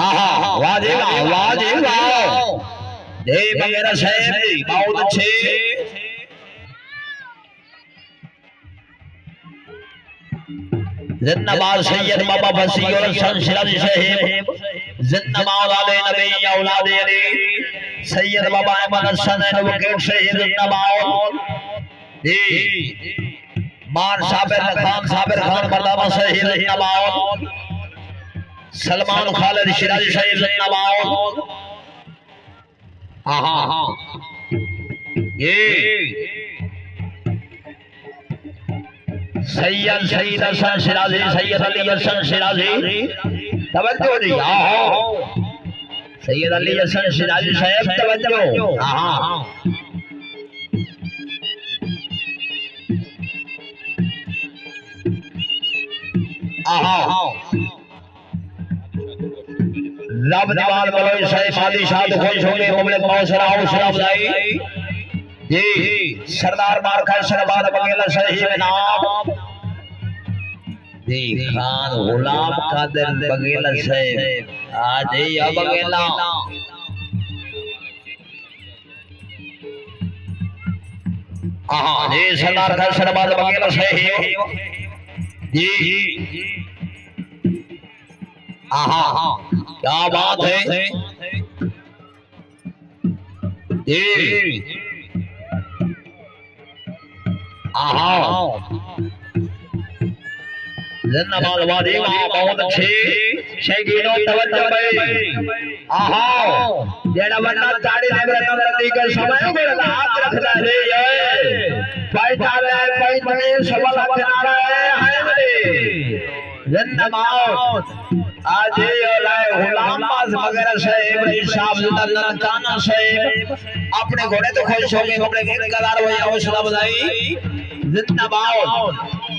आहा वाह जी वाह जी वाह जय वगैरह साहब बहुत अच्छे जिन्नाबाद सैयद बाबा फसी और शंशिराज साहब जिन्नाबाद आले नबी औलाद अली सैयद बाबा अहमद हसन एडवोकेट साहब जिन्नाबाद जी मान साबिर खान मर्दाना साहब जिन्नाबाद सलमान खालिद शिराजी साहब जिन्नाबाद आहा ये सैयद सईद हसन शिराजी सैयद अली हसन शिराजी तवज्जो दी आहा सैयद अली हसन शिराजी साहब तवज्जो आहा आहा रब दीवान बलोई साहब शादी शाद खुश होंगे मुमलिक मौसरा हौसला अफजाई जी सरदार मारखा सरबाद बगेला साहिब नाम जी खान गुलाम कादिर बगेला साहब आज ये बगेला जी सरदार खान सरबाद बगेला साहब जी आहा क्या बात है जी आहा जिन्नाबाद वादी बहुत अच्छे शकीनो तवज्जो भाई आहा जेड़ा बंदा ताड़ी नगरती के समय को हाथ रखदा रे ये पैसा रे पैसा सबल किनारा है रे जिन्नाबाद आज ये लाए गुलाम पास वगैरह साहब हिसाब जितना काना साहब अपने घोड़े तो खुश हो गए अपने गीत कलार भैया हौसला बधाई जिन्नाबाद